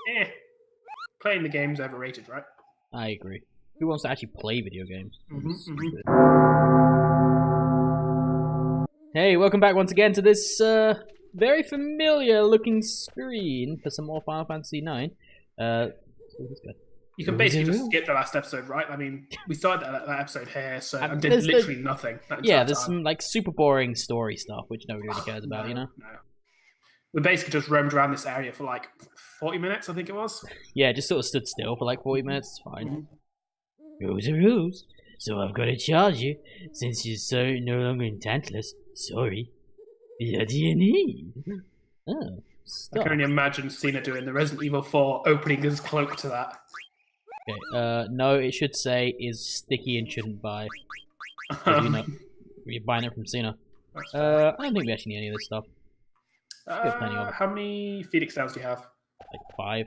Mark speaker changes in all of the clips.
Speaker 1: Eh, playing the game's overrated, right?
Speaker 2: I agree. Who wants to actually play video games? Hey, welcome back once again to this very familiar looking screen for some more Final Fantasy IX.
Speaker 1: You can basically just skip the last episode, right? I mean, we started that episode here, so I did literally nothing.
Speaker 2: Yeah, there's some like super boring story stuff which nobody really cares about, you know?
Speaker 1: No. We basically just roamed around this area for like 40 minutes, I think it was.
Speaker 2: Yeah, just sort of stood still for like 40 minutes, it's fine. Rules are rules, so I've got to charge you, since you're so no longer in Tantalus. Sorry. What do you need? Oh, stop.
Speaker 1: I can only imagine Cena doing the Resident Evil 4 opening his cloak to that.
Speaker 2: Okay, no, it should say is sticky and shouldn't buy. You know, you're buying it from Cena. I don't think we actually need any of this stuff.
Speaker 1: How many Phoenix Downs do you have?
Speaker 2: Like 5.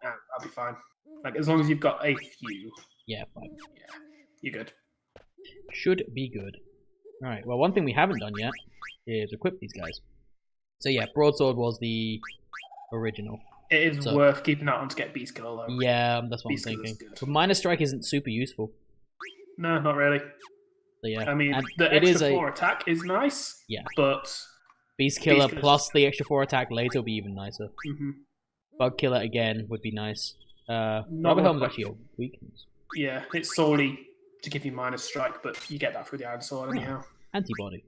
Speaker 1: I'll be fine. Like, as long as you've got a few.
Speaker 2: Yeah, 5.
Speaker 1: Yeah, you're good.
Speaker 2: Should be good. Alright, well, one thing we haven't done yet is equip these guys. So yeah, Broadsword was the original.
Speaker 1: It is worth keeping that on to get Beast Killer, though.
Speaker 2: Yeah, that's what I'm thinking. But Minor Strike isn't super useful.
Speaker 1: No, not really.
Speaker 2: So yeah.
Speaker 1: I mean, the extra 4 attack is nice.
Speaker 2: Yeah.
Speaker 1: But
Speaker 2: Beast Killer plus the extra 4 attack later will be even nicer. Bug Killer again would be nice. Rubber Helm's actually a weakness.
Speaker 1: Yeah, it's solely to give you Minor Strike, but you get that through the Iron Sword anyhow.
Speaker 2: Antibody.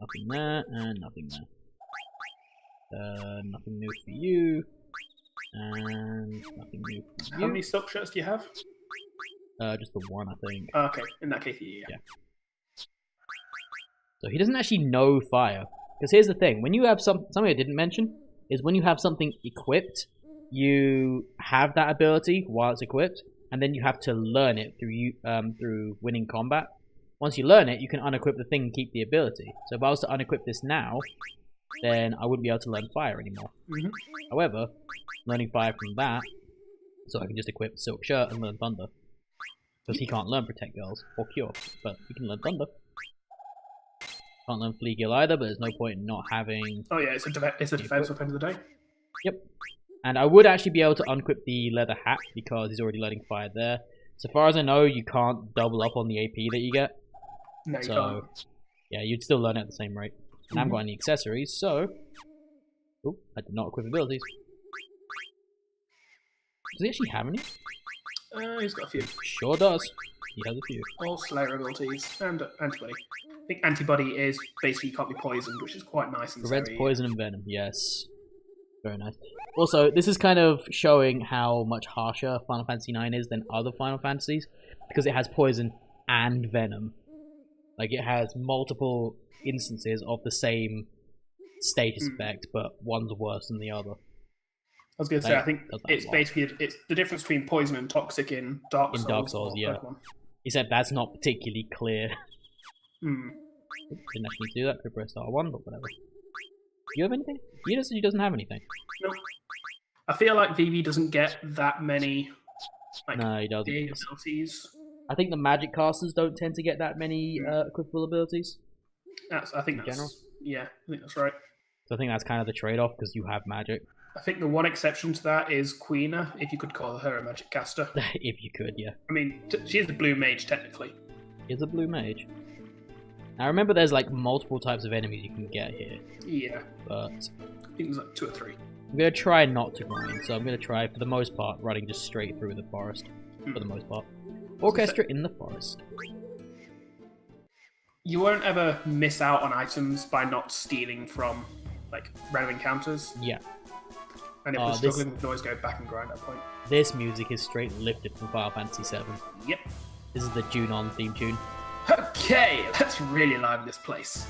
Speaker 2: Nothing there, and nothing there. Nothing new for you. And nothing new for you.
Speaker 1: How many silk shirts do you have?
Speaker 2: Just the one, I think.
Speaker 1: Okay, in that case, yeah.
Speaker 2: So he doesn't actually know fire. Because here's the thing, when you have something I didn't mention, is when you have something equipped, you have that ability while it's equipped, and then you have to learn it through winning combat. Once you learn it, you can unequip the thing and keep the ability. So if I was to unequip this now, then I wouldn't be able to learn fire anymore. However, learning fire from that, so I can just equip Silk Shirt and learn thunder. Because he can't learn Protect Girls or Cure, but he can learn thunder. Can't learn Flea Gill either, but there's no point in not having...
Speaker 1: Oh yeah, it's a defense weapon of the day.
Speaker 2: Yep. And I would actually be able to unequip the leather hat because he's already learning fire there. So far as I know, you can't double up on the AP that you get.
Speaker 1: No, you can't.
Speaker 2: Yeah, you'd still learn it at the same rate. And I haven't got any accessories, so... Oh, I did not equip abilities. Does he actually have any?
Speaker 1: He's got a few.
Speaker 2: Sure does. He has a few.
Speaker 1: All Slayer abilities and Antibody. I think Antibody is basically you can't be poisoned, which is quite nice.
Speaker 2: Prevents poison and venom, yes. Very nice. Also, this is kind of showing how much harsher Final Fantasy IX is than other Final Fantasies, because it has poison and venom. Like, it has multiple instances of the same status effect, but one's worse than the other.
Speaker 1: I was going to say, I think it's basically it's the difference between poison and toxic in Dark Souls.
Speaker 2: In Dark Souls, yeah. Except that's not particularly clear. Didn't actually do that. Could press R1, but whatever. Do you have anything? He doesn't have anything.
Speaker 1: No. I feel like Vivi doesn't get that many.
Speaker 2: No, he doesn't.
Speaker 1: Abilities.
Speaker 2: I think the magic casters don't tend to get that many equipable abilities.
Speaker 1: I think that's general. Yeah, I think that's right.
Speaker 2: So I think that's kind of the trade-off because you have magic.
Speaker 1: I think the one exception to that is Queena, if you could call her a magic caster.
Speaker 2: If you could, yeah.
Speaker 1: I mean, she is a blue mage, technically.
Speaker 2: She is a blue mage. Now remember there's like multiple types of enemies you can get here.
Speaker 1: Yeah.
Speaker 2: But...
Speaker 1: I think there's like 2 or 3.
Speaker 2: I'm going to try not to grind, so I'm going to try, for the most part, running just straight through the forest. For the most part. Orchestra in the forest.
Speaker 1: You won't ever miss out on items by not stealing from, like, random encounters.
Speaker 2: Yeah.
Speaker 1: And if we're struggling, we can always go back and grind at that point.
Speaker 2: This music is straight lifted from Final Fantasy VII.
Speaker 1: Yep.
Speaker 2: This is the Junon theme tune.
Speaker 1: Okay, let's really liven this place.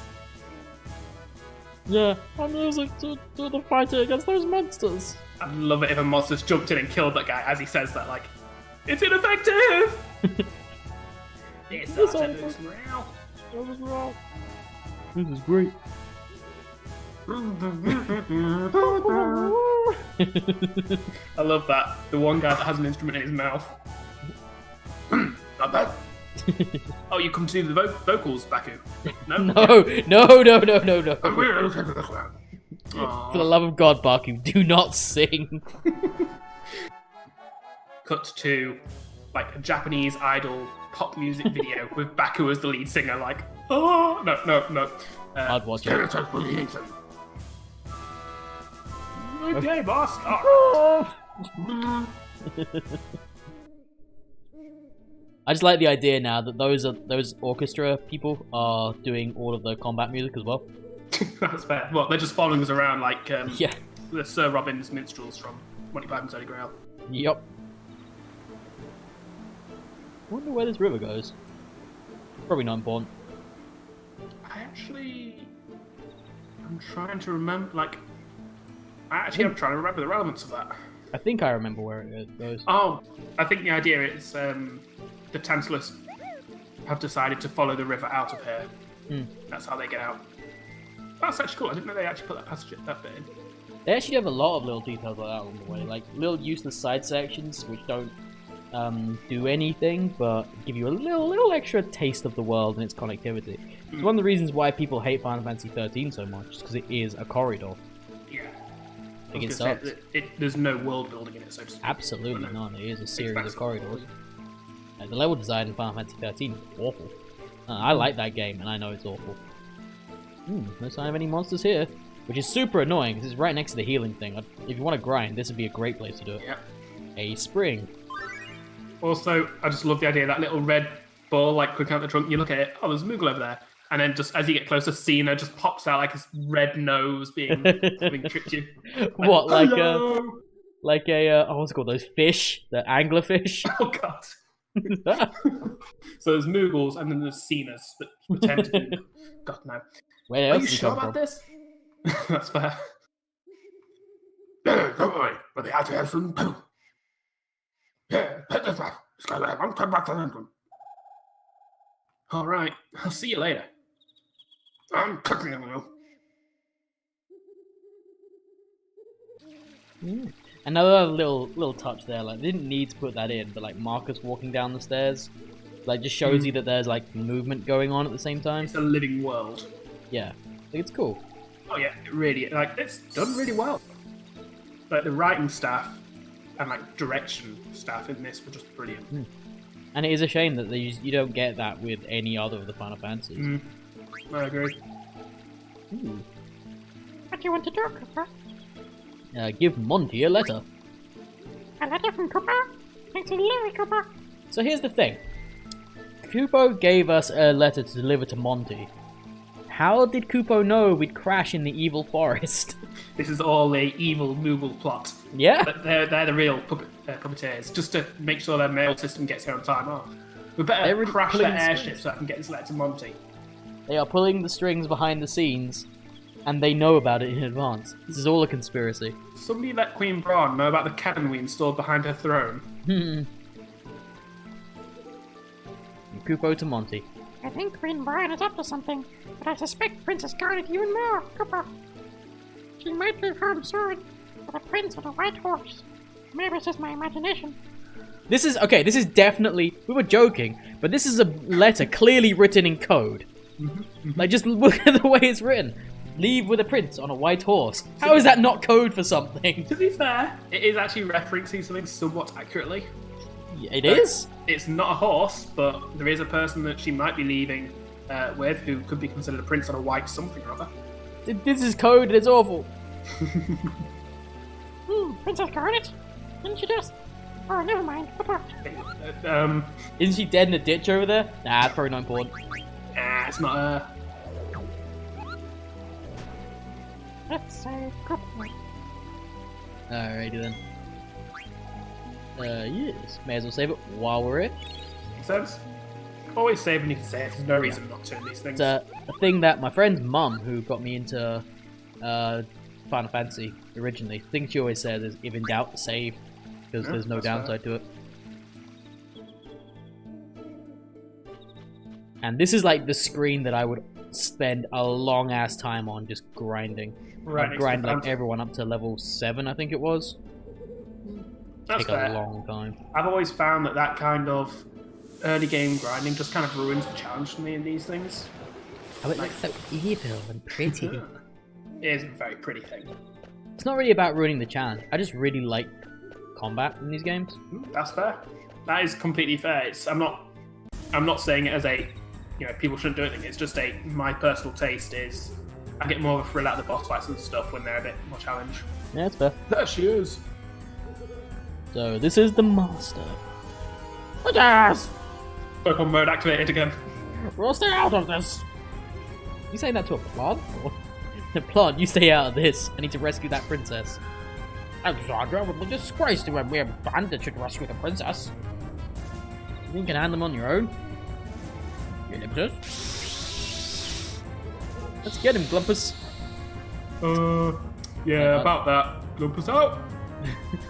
Speaker 2: Yeah, I'm using to do the fighting against those monsters.
Speaker 1: I'd love it if a monster's jumped in and killed that guy as he says that, like, it's ineffective! This is real.
Speaker 2: This is great.
Speaker 1: I love that. The one guy that has an instrument in his mouth. Not bad. Oh, you come to do the vocals, Baku? No?
Speaker 2: No. For the love of God, Baku, do not sing.
Speaker 1: cut to like a Japanese idol pop music video with Baku as the lead singer. Like, oh no.
Speaker 2: I'd watch it.
Speaker 1: Okay, boss. Oh.
Speaker 2: I just like the idea now that those orchestra people are doing all of the combat music as well.
Speaker 1: That's fair. Well, they're just following us around like
Speaker 2: Yeah.
Speaker 1: the Sir Robin's minstrels from Monty Python's Holy Grail.
Speaker 2: Yup. I wonder where this river goes. Probably not important.
Speaker 1: I'm trying to remember. Like, I'm trying to remember the relevance of that.
Speaker 2: I think I remember where it goes.
Speaker 1: Oh, I think the idea is the Tantalus have decided to follow the river out of here. That's how they get out. That's actually cool. I didn't know they actually put that bit in.
Speaker 2: They actually have a lot of little details like that along the way, like little useless side sections which don't do anything but give you a little extra taste of the world and its connectivity. It's one of the reasons why people hate Final Fantasy 13 so much, because it is a corridor.
Speaker 1: Yeah.
Speaker 2: Like it sucks.
Speaker 1: There's no world building in it, so to speak.
Speaker 2: Absolutely none. It is a series of corridors. The level design in Final Fantasy 13 is awful. I like that game, and I know it's awful. No sign of any monsters here, which is super annoying because it's right next to the healing thing. If you want to grind, this would be a great place to do it.
Speaker 1: Yep.
Speaker 2: A spring.
Speaker 1: Also, I just love the idea of that little red ball, like clicking out the trunk. You look at it, oh, there's a Moogle over there. And then just as you get closer, Cena just pops out like his red nose being tricked you.
Speaker 2: What,
Speaker 1: hello!
Speaker 2: like a what's it called? Those fish, the anglerfish.
Speaker 1: Oh god. So there's Moogles and then there's Cenas that pretend to be. God no.
Speaker 2: Where
Speaker 1: Are you sure about this? That's fair. Don't worry, but they have to have some poo. Yeah, put this back. Let's go there. I'm coming back to London. All right, I'll see you later. I'm cooking them now.
Speaker 2: Another little touch there, like they didn't need to put that in, but like Marcus walking down the stairs, like just shows you that there's like movement going on at the same time.
Speaker 1: It's a living world.
Speaker 2: Yeah, I think it's cool.
Speaker 1: Oh yeah, it really, like it's done really well. Like the writing staff and like direction staff in this were just brilliant.
Speaker 2: And it is a shame that you don't get that with any other of the Final Fantasies.
Speaker 1: I agree.
Speaker 3: What do you want to do, Cooper?
Speaker 2: Give Monty a letter.
Speaker 3: A letter from Cooper? Thanks a lot, Cooper.
Speaker 2: So here's the thing. Kupo gave us a letter to deliver to Monty. How did Kupo know we'd crash in the evil forest?
Speaker 1: This is all a evil Moogle plot.
Speaker 2: Yeah.
Speaker 1: But they're the real puppeteers, just to make sure their mail system gets here on time. Oh, we better crash their airship so I can get this letter to Monty.
Speaker 2: They are pulling the strings behind the scenes, and they know about it in advance. This is all a conspiracy.
Speaker 1: Somebody let Queen Braun know about the cannon we installed behind her throne.
Speaker 2: Kupo to Monty.
Speaker 3: I think Queen Brian is up to something, but I suspect Princess guarded even more, Cooper. She might leave home soon, with a prince on a white horse. Maybe it's just my imagination.
Speaker 2: This is definitely, we were joking, but this is a letter clearly written in code. Like, just look at the way it's written. Leave with a prince on a white horse. How is that not code for something?
Speaker 1: To be fair, it is actually referencing something somewhat accurately.
Speaker 2: It is?
Speaker 1: It's not a horse, but there is a person that she might be leaving with who could be considered a prince on a white something or other.
Speaker 2: This is code, it's awful.
Speaker 3: Princess Garnet? Didn't she just... Oh, never mind. Cooper.
Speaker 2: Isn't she dead in a ditch over there? Nah, it's probably not important.
Speaker 1: It's not her.
Speaker 3: Let's save Cooper.
Speaker 2: Alrighty then. Yes. May as well save it while we're here.
Speaker 1: Makes sense. Always save when you can save. There's no reason not to in these things.
Speaker 2: It's a thing that my friend's mum, who got me into Final Fantasy originally, the thing she always says is, if in doubt, save. Because there's no downside to it. And this is like the screen that I would spend a long ass time on just grinding.
Speaker 1: Right,
Speaker 2: I'd grind like everyone up to level 7, I think it was.
Speaker 1: That's
Speaker 2: Take
Speaker 1: fair.
Speaker 2: a long time.
Speaker 1: I've always found that kind of early game grinding just kind of ruins the challenge for me in these things.
Speaker 2: Oh, it looks so evil and pretty.
Speaker 1: It is a very pretty thing.
Speaker 2: It's not really about ruining the challenge. I just really like combat in these games.
Speaker 1: That's fair. That is completely fair. I'm not saying it as a, people shouldn't do anything. It's just my personal taste is I get more of a thrill out of the boss fights and stuff when they're a bit more challenge.
Speaker 2: Yeah, that's fair.
Speaker 1: There she is.
Speaker 2: So this is the master.
Speaker 1: Yes! Pokemon mode activated again.
Speaker 3: We'll stay out of this.
Speaker 2: You saying that to a plant? The plant, you stay out of this. I need to rescue that princess.
Speaker 3: Alexandra, it would be a disgrace to a mere bandit should rescue the princess.
Speaker 2: You can hand them on your own.
Speaker 3: You limiters.
Speaker 2: Let's get him, Glumpus.
Speaker 1: Yeah, about that. Glumpus out.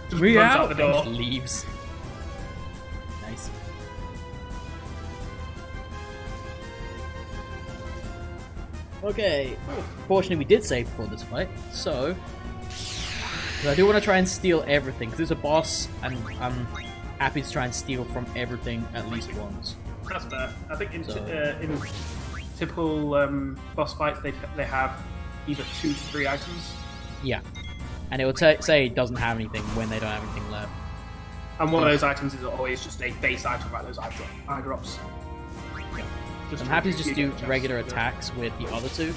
Speaker 1: Just
Speaker 2: We
Speaker 1: runs
Speaker 2: out.
Speaker 1: out the door.
Speaker 2: Just leaves. Nice. Okay. Fortunately, we did save before this fight, so I do want to try and steal everything because it's a boss, and I'm happy to try and steal from everything at least once.
Speaker 1: That's fair. I think in
Speaker 2: So-
Speaker 1: typical boss fights, they have either 2 to 3 items.
Speaker 2: Yeah, and it will say it doesn't have anything when they don't have anything left.
Speaker 1: And one of those items is always just a base item, like those eye drops.
Speaker 2: I'm happy to just
Speaker 1: you
Speaker 2: do
Speaker 1: get a chance
Speaker 2: regular
Speaker 1: to do it.
Speaker 2: attacks with the other two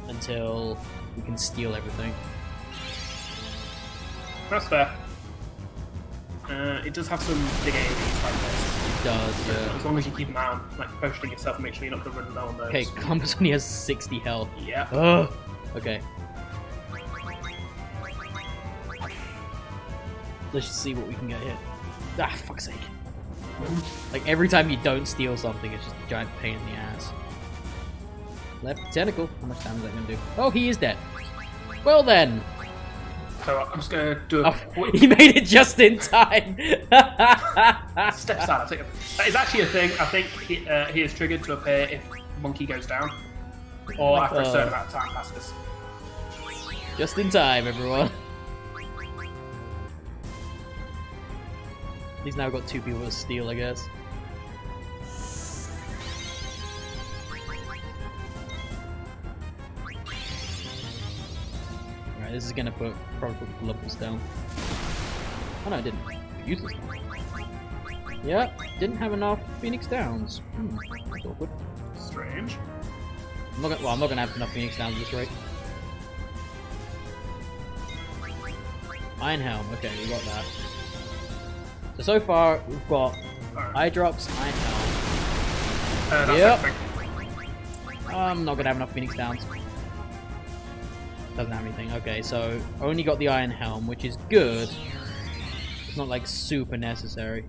Speaker 2: until we can steal everything.
Speaker 1: That's fair. It does have some big AoEs like this.
Speaker 2: It does, yeah.
Speaker 1: As long as you keep an eye on, potioning yourself and make sure you're not going to run low on those.
Speaker 2: Okay, Compass only has 60 health.
Speaker 1: Yeah.
Speaker 2: Ugh. Okay. Let's just see what we can get here. Ah, fuck's sake. Like, every time you don't steal something, it's just a giant pain in the ass. Left tentacle. How much damage is that going to do? Oh, he is dead. Well then.
Speaker 1: So I'm just going to do a
Speaker 2: Oh, he made it just in time.
Speaker 1: step aside. I'll take it. That is actually a thing. I think he is triggered to appear if Monkey goes down. Or after a certain amount of time passes.
Speaker 2: Just in time, everyone. He's now got 2 people to steal, I guess. Alright, this is gonna probably put Glumpus down. Oh no, it didn't. Useless. Yep, didn't have enough Phoenix Downs. That's awkward.
Speaker 1: Strange.
Speaker 2: I'm not gonna have enough Phoenix Downs at this rate. Iron Helm, okay, we got that. So far, we've got
Speaker 1: Alright.
Speaker 2: Eye Drops, Iron Helm.
Speaker 1: That's
Speaker 2: Yep.
Speaker 1: everything.
Speaker 2: I'm not gonna have enough Phoenix Downs. Doesn't have anything. Okay, so only got the Iron Helm, which is good. It's not like super necessary.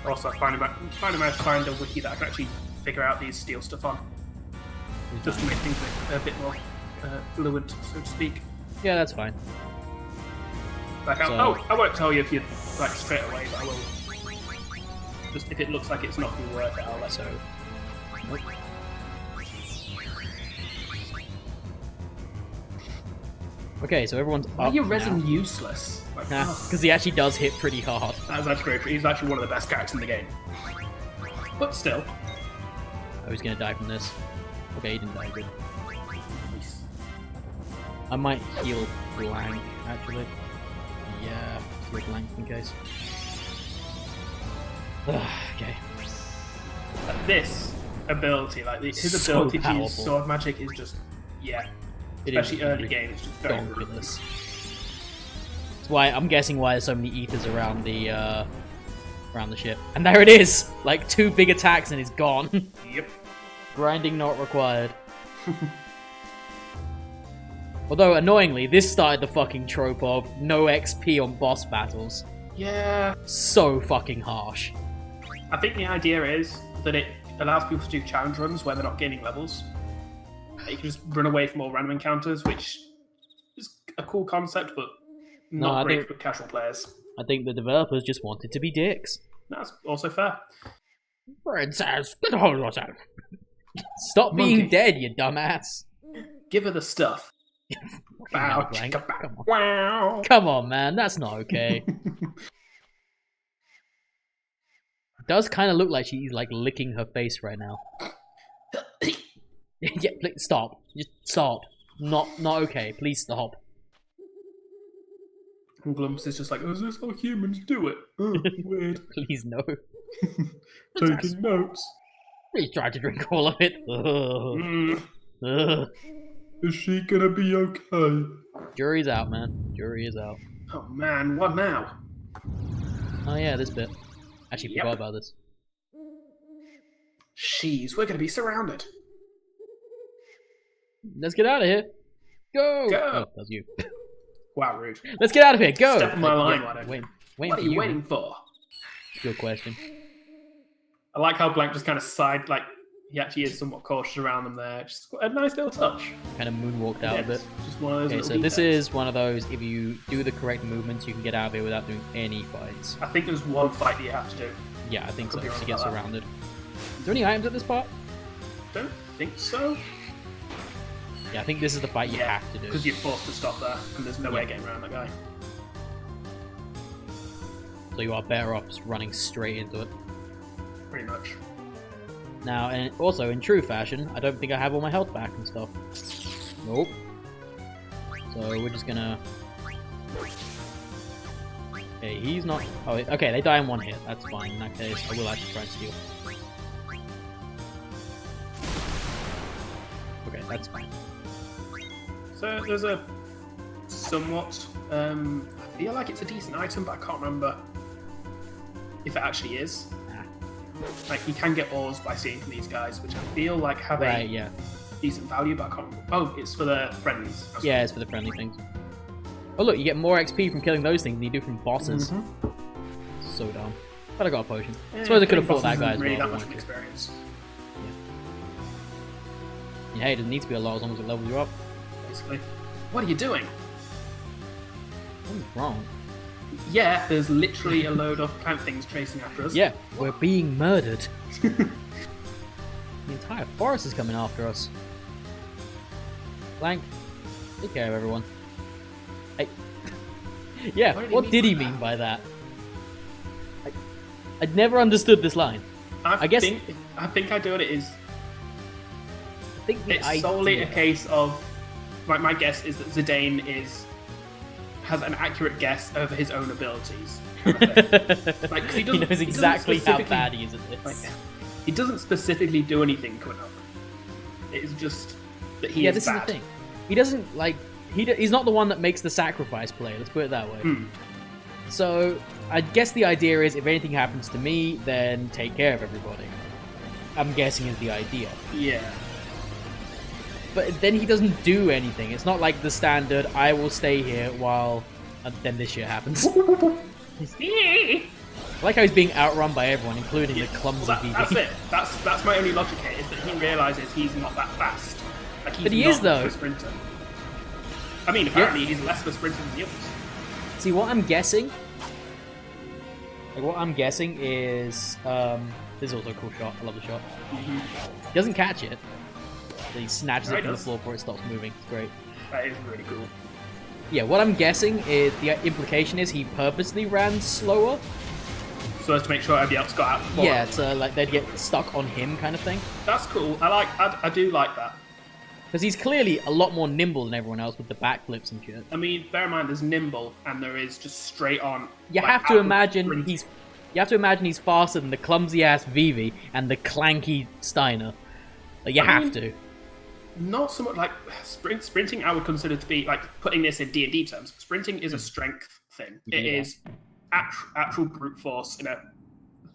Speaker 1: Also, I finally managed to find a wiki that I can actually figure out these steel stuff on. Just to make things a bit more fluent, so to speak.
Speaker 2: Yeah, that's fine.
Speaker 1: Like,
Speaker 2: So-
Speaker 1: I won't tell you if you like straight away, but I will. Just if it looks like it's not going to be worth it, I'll let
Speaker 2: So,
Speaker 1: you know.
Speaker 2: nope. Okay, so everyone's
Speaker 1: Why are
Speaker 2: up
Speaker 1: you
Speaker 2: now.
Speaker 1: resin useless? Like,
Speaker 2: Because he actually does hit pretty hard.
Speaker 1: that's actually great. He's actually one of the best characters in the game. But still.
Speaker 2: Oh, he's gonna die from this. Okay, he didn't die. Good.
Speaker 1: Nice.
Speaker 2: I might heal blank, actually. Yeah, heal blank in case. Okay.
Speaker 1: This ability, like his
Speaker 2: So
Speaker 1: ability to
Speaker 2: powerful.
Speaker 1: use sword magic is just, yeah.
Speaker 2: It
Speaker 1: Especially
Speaker 2: is
Speaker 1: early game, it's just very good.
Speaker 2: ridiculous. That's why I'm guessing why there's so many ethers around the ship. And there it is! Like 2 big attacks and it's gone.
Speaker 1: Yep.
Speaker 2: Grinding not required. Although annoyingly, this started the fucking trope of no XP on boss battles.
Speaker 1: Yeah.
Speaker 2: So fucking harsh.
Speaker 1: I think the idea is that it allows people to do challenge runs where they're not gaining levels. You can just run away from all random encounters, which is a cool concept, but
Speaker 2: No, I
Speaker 1: not great
Speaker 2: think-
Speaker 1: for casual players.
Speaker 2: I think the developers just wanted to be dicks.
Speaker 1: That's also fair.
Speaker 3: Princess, get a hold of yourself.
Speaker 2: Stop being
Speaker 1: Monkey.
Speaker 2: dead, you dumbass.
Speaker 1: Give her the stuff. Bow,
Speaker 2: Blank.
Speaker 1: chicka, bow,
Speaker 2: Come on.
Speaker 1: wow.
Speaker 2: Come on, man, that's not okay. It does kind of look like she's like licking her face right now. Yeah, please stop. Just stop. Not okay. Please stop.
Speaker 1: And Glumps is just like, oh, is this how humans do it? Oh, weird.
Speaker 2: Please no.
Speaker 1: Taking notes.
Speaker 2: Please try to drink all of it. Ugh.
Speaker 1: Mm.
Speaker 2: Ugh.
Speaker 1: Is she gonna be okay?
Speaker 2: Jury's out, man. Jury is out.
Speaker 1: Oh man, what now?
Speaker 2: Oh yeah, this bit. Actually
Speaker 1: Yep.
Speaker 2: forgot about this.
Speaker 1: Jeez, we're gonna be surrounded.
Speaker 2: Let's get out of here. Go!
Speaker 1: Go.
Speaker 2: Oh, that was you.
Speaker 1: Wow, rude.
Speaker 2: Let's get out of here. Go!
Speaker 1: Step on my line,
Speaker 2: Yeah,
Speaker 1: Ladder.
Speaker 2: wait
Speaker 1: What are
Speaker 2: for
Speaker 1: you waiting for?
Speaker 2: Good question.
Speaker 1: I like how Blank just kind of he actually is somewhat cautious around them there. Just a nice little touch.
Speaker 2: Kind of moonwalked out a bit.
Speaker 1: Just one of those
Speaker 2: Okay,
Speaker 1: little
Speaker 2: so this
Speaker 1: details.
Speaker 2: is one of those, if you do the correct movements, you can get out of here without doing any fights.
Speaker 1: I think there's one fight that you have to do.
Speaker 2: Yeah, I think so,
Speaker 1: Could be
Speaker 2: to
Speaker 1: wrong
Speaker 2: get
Speaker 1: about that.
Speaker 2: surrounded. Is there any items at this part?
Speaker 1: Don't think so.
Speaker 2: Yeah, I think this is the fight you
Speaker 1: Yeah,
Speaker 2: have to do.
Speaker 1: because you're forced to stop there, and there's no way
Speaker 2: Yeah.
Speaker 1: getting around that guy.
Speaker 2: So you are better off just running straight into it.
Speaker 1: Pretty much.
Speaker 2: Now, and also in true fashion, I don't think I have all my health back and stuff. Nope. So we're just gonna... Okay, he's not... Oh, okay, they die in one hit. That's fine. In that case, I will actually try and steal. Okay, that's fine.
Speaker 1: So there's a somewhat. I feel like it's a decent item, but I can't remember if it actually is.
Speaker 2: Ah.
Speaker 1: Like you can get ores by seeing from these guys, which I feel like have
Speaker 2: Right,
Speaker 1: a
Speaker 2: yeah.
Speaker 1: decent value, but I can't remember. Oh, it's for the friendlies.
Speaker 2: Yeah, it's for the friendly things. Oh look, you get more XP from killing those things than you do from bosses.
Speaker 1: Mhm.
Speaker 2: So dumb. But I got a potion.
Speaker 1: Yeah,
Speaker 2: Suppose I could have
Speaker 1: killing
Speaker 2: fought that
Speaker 1: bosses
Speaker 2: guy as
Speaker 1: isn't really
Speaker 2: well.
Speaker 1: that
Speaker 2: if I
Speaker 1: much of an
Speaker 2: wanted to.
Speaker 1: experience,
Speaker 2: Yeah, hey, it doesn't need to be a lot as long as it levels you up.
Speaker 1: basically. What are you doing?
Speaker 2: What is wrong?
Speaker 1: Yeah, there's literally a load of plant things chasing after us.
Speaker 2: Yeah, we're being murdered. The entire forest is coming after us. Blank, take care of everyone. Hey. Yeah, what did he mean by that? I'd never understood this line.
Speaker 1: I
Speaker 2: guess-
Speaker 1: think I do what it is.
Speaker 2: I think the
Speaker 1: It's solely a
Speaker 2: idea-
Speaker 1: case of my guess is that Zidane has an accurate guess over his own abilities. Kind of thing. Like, 'cause
Speaker 2: he
Speaker 1: doesn't-
Speaker 2: knows
Speaker 1: doesn't
Speaker 2: exactly how
Speaker 1: specifically-
Speaker 2: bad he is at this.
Speaker 1: Like, he doesn't specifically do anything coming up. It is just that he
Speaker 2: Yeah,
Speaker 1: is
Speaker 2: this
Speaker 1: bad.
Speaker 2: is the thing. He doesn't like he's not the one that makes the sacrifice play. Let's put it that way.
Speaker 1: Hmm.
Speaker 2: So I guess the idea is if anything happens to me, then take care of everybody. I'm guessing is the idea.
Speaker 1: Yeah.
Speaker 2: But then he doesn't do anything. It's not like the standard, I will stay here while then this shit happens. I like how he's being outrun by everyone, including the clumsy
Speaker 1: Well, that's
Speaker 2: BB.
Speaker 1: it. That's my only logic here, is that he realizes he's not that fast. Like, he's
Speaker 2: But he
Speaker 1: not
Speaker 2: is, though.
Speaker 1: a sprinter. I mean, apparently he's less of a sprinter than the others.
Speaker 2: See, what I'm guessing... Like, what I'm guessing is... this is also a cool shot. I love the shot. He doesn't catch it. He snatches
Speaker 1: No,
Speaker 2: it
Speaker 1: he
Speaker 2: from the
Speaker 1: does.
Speaker 2: floor before it stops moving. It's great.
Speaker 1: That is really cool.
Speaker 2: Yeah, what I'm guessing is... The implication is he purposely ran slower.
Speaker 1: So as to make sure everybody else got out before.
Speaker 2: Yeah, so like they'd get stuck on him kind of thing.
Speaker 1: That's cool. I do like that.
Speaker 2: Because he's clearly a lot more nimble than everyone else with the backflips and shit.
Speaker 1: I mean, bear in mind, there's nimble, and there is just straight on.
Speaker 2: You
Speaker 1: like,
Speaker 2: have to
Speaker 1: outward
Speaker 2: imagine
Speaker 1: sprint.
Speaker 2: he's faster than the clumsy ass Vivi and the clanky Steiner. Like you
Speaker 1: I
Speaker 2: have
Speaker 1: mean-
Speaker 2: to.
Speaker 1: Not so much like sprinting. I would consider to be like putting this in D&D terms. Sprinting is a strength thing. It
Speaker 2: Yeah.
Speaker 1: is actual brute force in a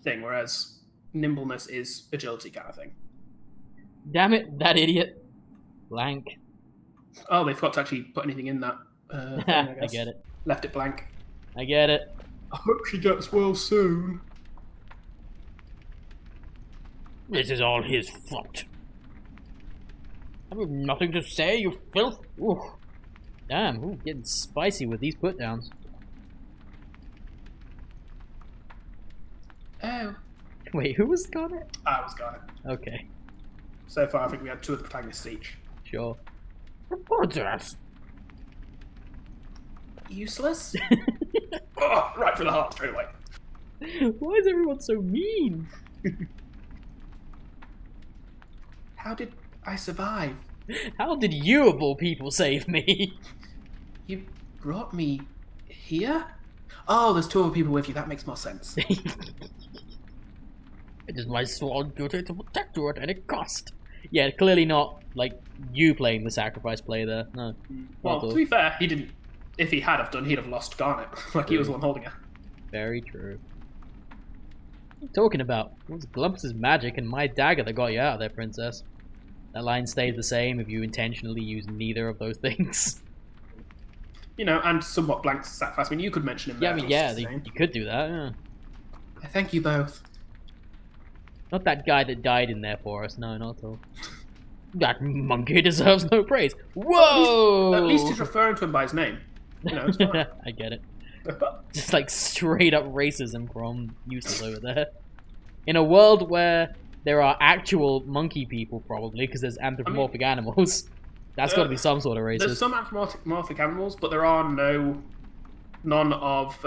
Speaker 1: thing, whereas nimbleness is agility kind of thing.
Speaker 2: Damn it, that idiot. Blank.
Speaker 1: Oh, they forgot to actually put anything in that. Thing, I
Speaker 2: I
Speaker 1: guess.
Speaker 2: get it.
Speaker 1: Left it blank.
Speaker 2: I get it.
Speaker 1: I hope she gets well soon.
Speaker 2: This is all his fault. I have nothing to say, you filth. Ooh. Damn, ooh, getting spicy with these put downs.
Speaker 1: Oh.
Speaker 2: Wait, who was got it?
Speaker 1: I was got it.
Speaker 2: Okay,
Speaker 1: So far, I think we had two of the protagonists each.
Speaker 2: sure. What's that?
Speaker 1: Useless? Oh, right for the heart straight away.
Speaker 2: Why is everyone so mean?
Speaker 1: How did I survive?
Speaker 2: How did you, of all people, save me?
Speaker 1: You brought me Here? Oh, there's 2 other people with you. That makes more sense.
Speaker 2: It is my sworn duty to protect you at any cost. Yeah, clearly not like you playing the sacrifice play there. No.
Speaker 1: Well, to be fair, he didn't. If he had have done, he'd have lost Garnet. Like he was the one holding her.
Speaker 2: Very true. What are you talking about? It was Glumps's magic and my dagger that got you out of there, princess. That line stays the same if you intentionally use neither of those things.
Speaker 1: You know, and somewhat blank sacrifice. I mean, you could mention him.
Speaker 2: Yeah, I
Speaker 1: there,
Speaker 2: mean, yeah, you could do that. Yeah.
Speaker 1: I thank you both.
Speaker 2: Not that guy that died in there for us. No, not at all. That monkey deserves no praise. Whoa!
Speaker 1: At least he's referring to him by his name. You know, it's fine.
Speaker 2: I get it. Just like straight up racism from Useless over there. In a world where there are actual monkey people, probably, because there's anthropomorphic animals, that's got to be some sort of racist.
Speaker 1: There's some anthropomorphic animals, but there are none of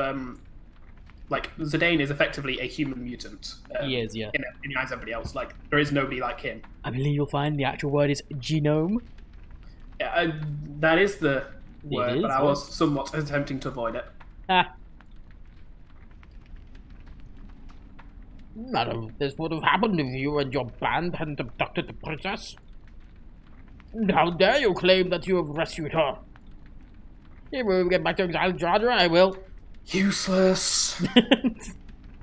Speaker 1: like Zidane is effectively a human mutant.
Speaker 2: He is, yeah.
Speaker 1: In the eyes of everybody else, like there is nobody like him.
Speaker 2: I believe you'll find the actual word is genome.
Speaker 1: Yeah, that is the word,
Speaker 2: is,
Speaker 1: but I was somewhat attempting to avoid it.
Speaker 2: Ah. None of this would have happened if you and your band hadn't abducted the princess. And how dare you claim that you have rescued her? If we get back to Alexandra, I will.
Speaker 1: Useless.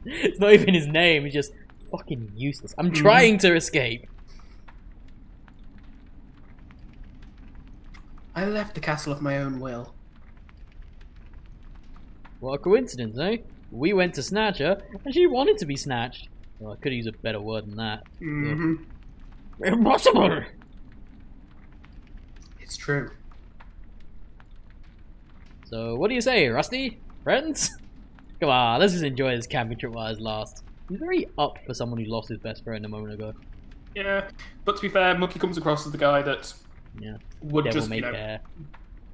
Speaker 2: It's not even his name, he's just fucking useless. I'm trying to escape.
Speaker 1: I left the castle of my own will.
Speaker 2: What a coincidence, eh? We went to snatch her, and she wanted to be snatched. Well, I could use a better word than that. Impossible!
Speaker 1: It's true.
Speaker 2: So, what do you say, Rusty? Friends? Come on, let's just enjoy this camping trip while it's last. He's very up for someone who lost his best friend a moment ago.
Speaker 1: Yeah, but to be fair, Monkey comes across as the guy that would
Speaker 2: Devil
Speaker 1: just,
Speaker 2: may care.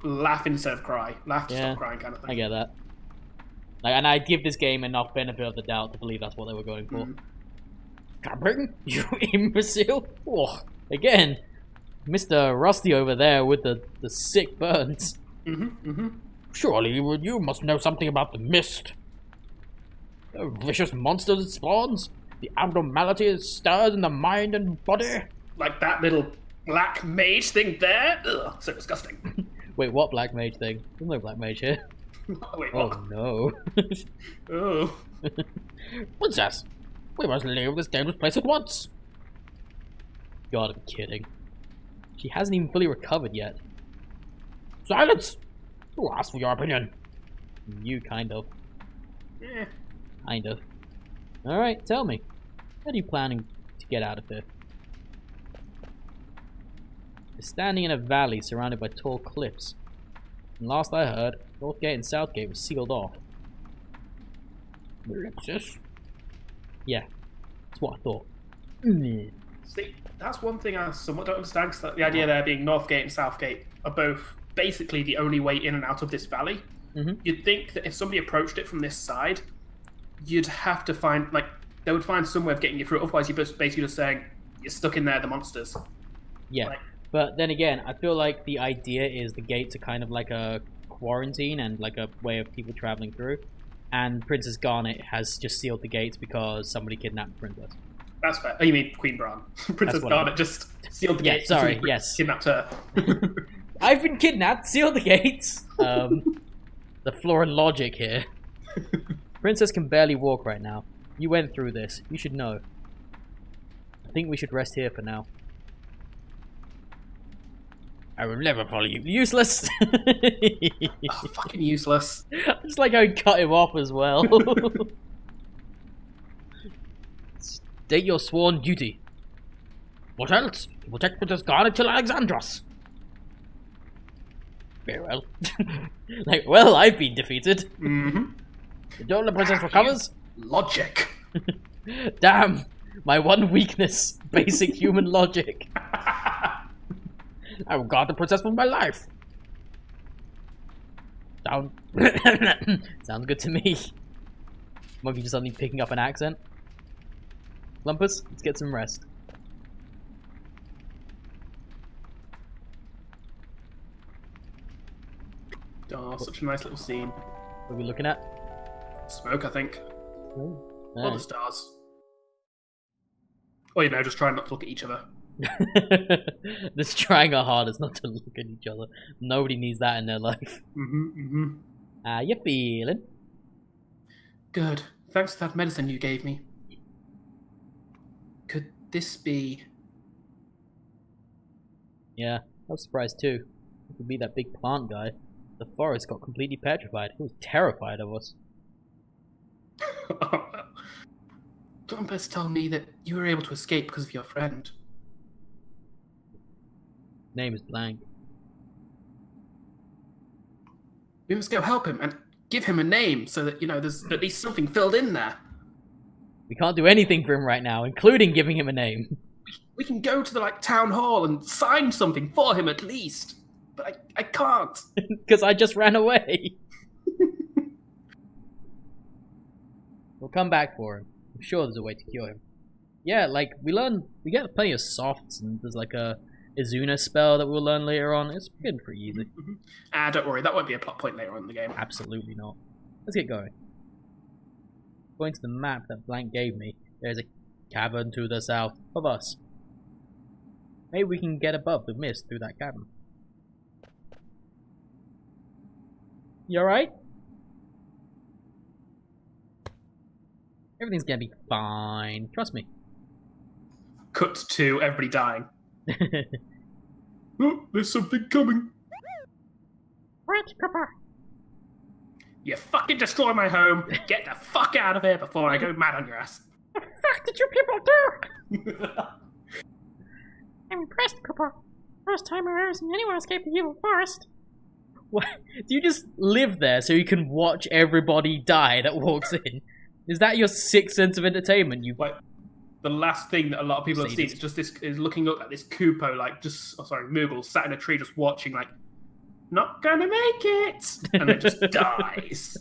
Speaker 1: laugh instead of cry. Laugh to stop crying kind of thing.
Speaker 2: I get that. Like, and I give this game enough benefit of the doubt to believe that's what they were going for. Camping? You imbecile? Oh, again, Mr. Rusty over there with the sick burns. Surely you must know something about the mist. The vicious monsters it spawns. The abnormality it stirs in the mind and body.
Speaker 1: Like that little black mage thing there? Ugh, so disgusting.
Speaker 2: Wait, what black mage thing? There's no black mage here.
Speaker 1: Wait,
Speaker 2: Oh
Speaker 1: what?
Speaker 2: no.
Speaker 1: Oh.
Speaker 2: Princess, we must leave this dangerous place at once. You gotta be kidding. She hasn't even fully recovered yet. Silence! Who asked for your opinion? You kind of.
Speaker 1: Eh.
Speaker 2: Kind of. Alright, tell me. How are you planning to get out of here? You're standing in a valley surrounded by tall cliffs. And last I heard, North Gate and South Gate was sealed off. Ellipsis? Yeah, that's what I thought.
Speaker 1: See, that's one thing I somewhat don't understand, because the idea there being North Gate and South Gate are both basically the only way in and out of this valley. You'd think that if somebody approached it from this side, you'd have to find, like, they would find some way of getting you through. Otherwise, you're basically just saying, you're stuck in there, the monsters.
Speaker 2: Yeah,
Speaker 1: Like,
Speaker 2: but then again, I feel like the idea is the gates are kind of like a quarantine and like a way of people traveling through. And Princess Garnet has just sealed the gates because somebody kidnapped the princess.
Speaker 1: that's fair. Oh, you mean Queen Bran? Princess Garnet just sealed the gates.
Speaker 2: Sorry,
Speaker 1: Somebody
Speaker 2: yes.
Speaker 1: Kidnapped her.
Speaker 2: I've been kidnapped, seal the gates! The flaw in logic here. Princess can barely walk right now. You went through this. You should know. I think we should rest here for now. I will never follow you. Useless!
Speaker 1: Oh, fucking useless.
Speaker 2: Just like how he cut him off as well. State your sworn duty. What else? You will take Princess Garnet till Alexandros. Very well. Like, well, I've been defeated. Don't the princess recovers?
Speaker 1: Logic.
Speaker 2: Damn, my one weakness, basic human logic. I will guard the princess with my life. Sounds good to me. Monkey just suddenly picking up an accent. Lumpus, let's get some rest.
Speaker 1: Oh, such a nice little scene.
Speaker 2: What are we looking at?
Speaker 1: Smoke, I think.
Speaker 2: Oh,
Speaker 1: Or the stars. Or, just try not to look at each other.
Speaker 2: Just trying our hardest not to look at each other. Nobody needs that in their life. How you feeling?
Speaker 1: Good. Thanks for that medicine you gave me. Could this be...
Speaker 2: Yeah, I was surprised too. It could be that big plant guy. The forest got completely petrified. He was terrified of us.
Speaker 1: Grumpus told me that you were able to escape because of your friend.
Speaker 2: Name is blank.
Speaker 1: We must go help him and give him a name so that, there's at least something filled in there.
Speaker 2: We can't do anything for him right now, including giving him a name.
Speaker 1: We can go to the, town hall and sign something for him at least. But I can't.
Speaker 2: Because I just ran away. We'll come back for him. I'm sure there's a way to cure him. Yeah, we get plenty of softs, and there's a Izuna spell that we'll learn later on. It's getting pretty easy.
Speaker 1: Don't worry, that won't be a plot point later on in the game.
Speaker 2: Absolutely not. Let's get going. Going to the map that Blank gave me, there's a cavern to the south of us. Maybe we can get above the mist through that cavern. You alright? Everything's gonna be fine. Trust me.
Speaker 1: Cut to everybody dying. Oh, there's something coming.
Speaker 3: Right, Cooper.
Speaker 1: You fucking destroy my home. Get the fuck out of here before I go mad on your ass.
Speaker 3: The fuck did you people do? I'm impressed, Cooper. First time I've ever seen anyone escape the evil forest.
Speaker 2: What? Do you just live there so you can watch everybody die that walks in? Is that your sixth sense of entertainment?
Speaker 1: The last thing that a lot of people have seen is just looking up at this Koopo, Moogle sat in a tree just watching, not gonna make it, and then just dies.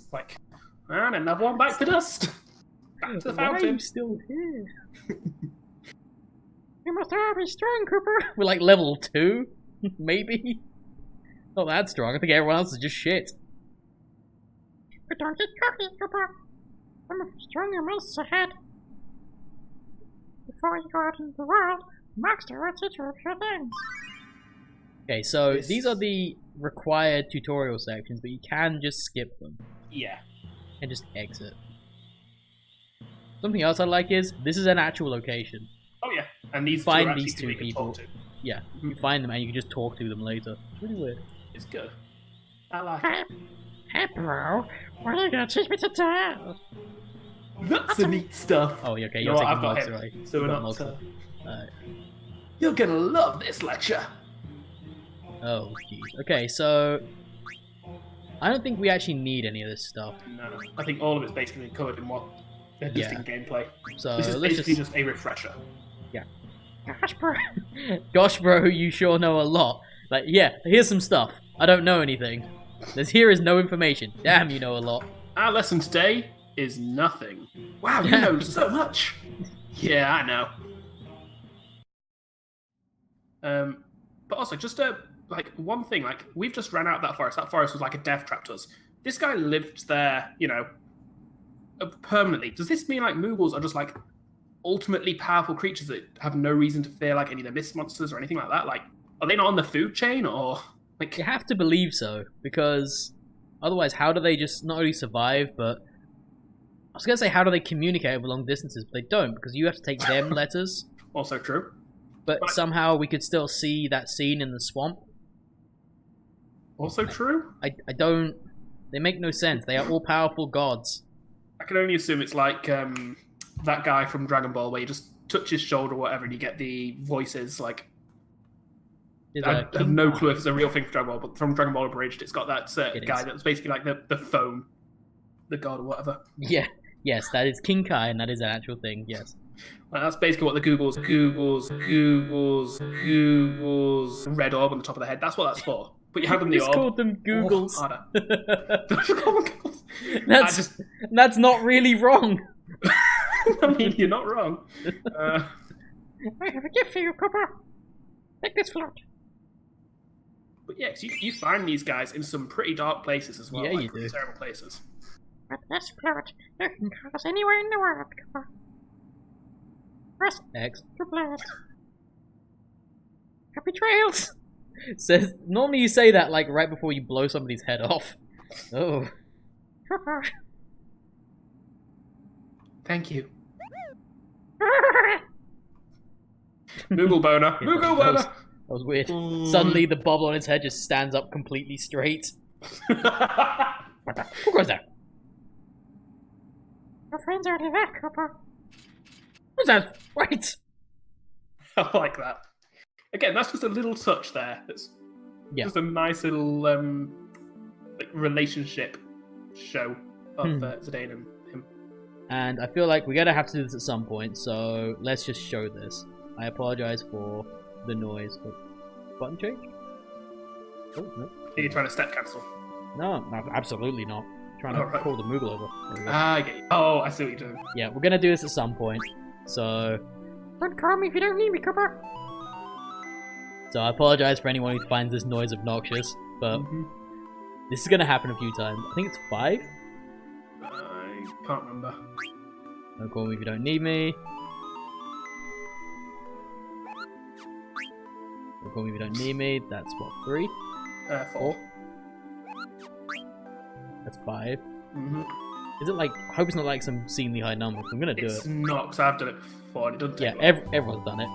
Speaker 1: And another one bites the dust. Back to the fountain.
Speaker 2: Why are you still here?
Speaker 3: We must all be strong, Cooper.
Speaker 2: We're level 2, maybe. Not that strong. I think everyone else is just shit.
Speaker 3: But don't get cocky, Cooper. Some of the stronger monsters ahead. Before you go out into the world, Maxter will teach you a few things.
Speaker 2: Okay, so these are the required tutorial sections, but you can just skip them.
Speaker 1: Yeah.
Speaker 2: And just exit. Something else I like is, this is an actual location.
Speaker 1: Oh yeah, and these
Speaker 2: find these two people. Yeah, you find them and you can just talk to them later. It's really weird.
Speaker 1: It's good. I like it.
Speaker 3: Hey bro, what are you gonna teach me to do?
Speaker 1: That's the neat stuff.
Speaker 2: Oh, yeah, okay, you're taking notes, right?
Speaker 1: So we're not...
Speaker 2: Alright.
Speaker 1: You're gonna love this lecture.
Speaker 2: Oh, jeez. Okay, so... I don't think we actually need any of this stuff.
Speaker 1: No, I think all of it's basically covered in what... Just in gameplay.
Speaker 2: So
Speaker 1: this is basically just a refresher.
Speaker 2: Yeah.
Speaker 3: Gosh bro.
Speaker 2: Gosh bro, you sure know a lot. Yeah, here's some stuff. I don't know anything. Here is no information. Damn, you know a lot.
Speaker 1: Our lesson today is nothing. Wow, you know so much. Yeah, I know. But also, just one thing, we've just ran out of that forest. That forest was like a death trap to us. This guy lived there, permanently. Does this mean Moogles are just ultimately powerful creatures that have no reason to fear any of the mist monsters or anything like that? Are they not on the food chain or
Speaker 2: You have to believe so, because otherwise how do they just not only survive, but I was gonna say how do they communicate over long distances, but they don't, because you have to take them letters.
Speaker 1: Also true.
Speaker 2: But somehow we could still see that scene in the swamp.
Speaker 1: Also true.
Speaker 2: I don't... They make no sense. They are all powerful gods.
Speaker 1: I can only assume it's that guy from Dragon Ball where you just touch his shoulder or whatever and you get the voices I have no clue if it's a real thing for Dragon Ball, but from Dragon Ball Abridged it's got that guy that's basically the phone. The god or whatever.
Speaker 2: Yeah. Yes, that is King Kai and that is an actual thing, yes.
Speaker 1: Well, that's basically what the Googles red orb on the top of the head. That's what that's for. But you have them the orb.
Speaker 2: Just called them Googles.
Speaker 1: Oh,
Speaker 2: that's not really wrong.
Speaker 1: I mean, you're not wrong.
Speaker 3: I have a gift for you, Cooper. Take this float.
Speaker 1: But yes, you find these guys in some pretty dark places as well.
Speaker 2: Yeah, you do.
Speaker 1: Terrible places.
Speaker 3: With this float, you can cross anywhere in the world, Cooper. Press
Speaker 2: X.
Speaker 3: to play it. Happy trails!
Speaker 2: Says normally you say that like right before you blow somebody's head off. Oh.
Speaker 3: Cooper.
Speaker 1: Thank you. Moogle boner. Moogle boner.
Speaker 2: That was weird. Suddenly the bubble on his head just stands up completely straight. Who goes there?
Speaker 3: Your friends already left, Cooper.
Speaker 2: Who's that? Right.
Speaker 1: I like that. Again, that's just a little touch there. It's just a nice little like relationship show of Zidane and him.
Speaker 2: And I feel like we're gonna have to do this at some point, so let's just show this. I apologize for the noise, but button change? Oh, no.
Speaker 1: Are you trying to step cancel?
Speaker 2: No, absolutely not. I'm trying to call the Moogle over. There we go.
Speaker 1: Ah, I get you. Oh, I see what you're doing.
Speaker 2: Yeah, we're gonna do this at some point. So
Speaker 3: Don't call me if you don't need me, Cooper.
Speaker 2: I apologize for anyone who finds this noise obnoxious, but this is gonna happen a few times. I think it's 5?
Speaker 1: I can't remember.
Speaker 2: Don't call me if you don't need me. Don't call me if you don't need me. That's what, 3?
Speaker 1: 4.
Speaker 2: That's 5.
Speaker 1: Mm-hmm.
Speaker 2: Is it like, I hope it's not like some obscenely high number. I'm gonna do
Speaker 1: It's
Speaker 2: it.
Speaker 1: not, because I've done it before and it doesn't take
Speaker 2: Yeah,
Speaker 1: long.
Speaker 2: everyone's done it.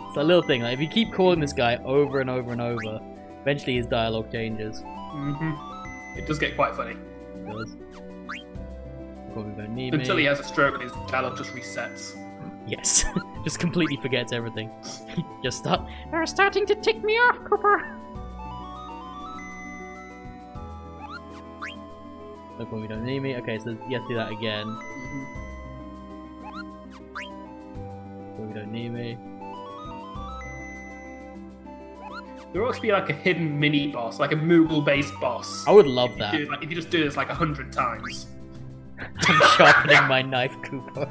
Speaker 2: It's a little thing, like if you keep calling this guy over and over and over, eventually his dialogue changes.
Speaker 1: Mm-hmm. It does get quite funny.
Speaker 2: It does. Probably don't need
Speaker 1: Until
Speaker 2: me.
Speaker 1: he has a stroke and his dialogue just resets.
Speaker 2: Yes. Just completely forgets everything. Just start.
Speaker 3: They're starting to tick me off, Cooper.
Speaker 2: No problem, you don't need me. Okay, so you have to do that again. So we don't need me.
Speaker 1: There ought to be like a hidden mini boss, like a Moogle-based boss.
Speaker 2: I would love that.
Speaker 1: If you just do this like 100 times.
Speaker 2: I'm sharpening my knife, Kupo.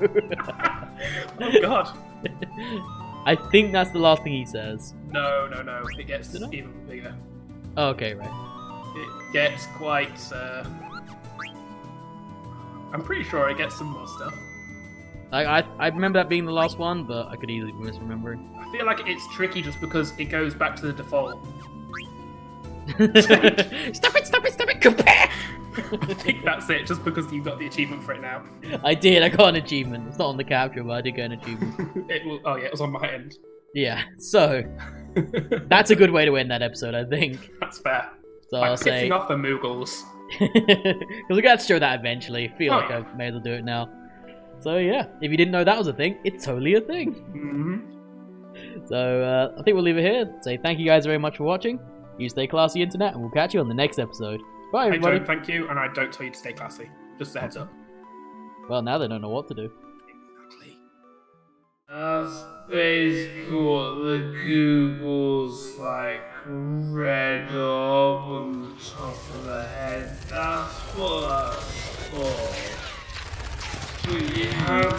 Speaker 1: Oh god.
Speaker 2: I think that's the last thing he says.
Speaker 1: No. It gets even bigger.
Speaker 2: Oh, okay, right.
Speaker 1: It gets quite. I'm pretty sure it gets some more stuff.
Speaker 2: I remember that being the last one, but I could easily be misremembering.
Speaker 1: I feel like it's tricky just because it goes back to the default.
Speaker 2: Stop it, Kupo!
Speaker 1: I think that's it, just because you got the achievement for it now.
Speaker 2: I did, I got an achievement. It's not on the capture, but I did get an achievement.
Speaker 1: It was on my end.
Speaker 2: Yeah, so that's a good way to end that episode, I think.
Speaker 1: That's fair.
Speaker 2: So
Speaker 1: Like
Speaker 2: I'll say,
Speaker 1: pissing off the Moogles.
Speaker 2: because we're gonna have to show that eventually. I feel
Speaker 1: Oh,
Speaker 2: like
Speaker 1: yeah.
Speaker 2: I may as well do it now. So yeah, if you didn't know that was a thing, it's totally a thing.
Speaker 1: Mm-hmm.
Speaker 2: So I think we'll leave it here. Say thank you guys very much for watching. You stay classy, internet, and we'll catch you on the next episode. Bye,
Speaker 1: I
Speaker 2: everybody.
Speaker 1: don't thank you, and I don't tell you to stay classy. Just a heads up.
Speaker 2: Well, now they don't know what to do.
Speaker 1: Exactly. Space got the Googles like red up on the top of the head. That's what that's for. But you have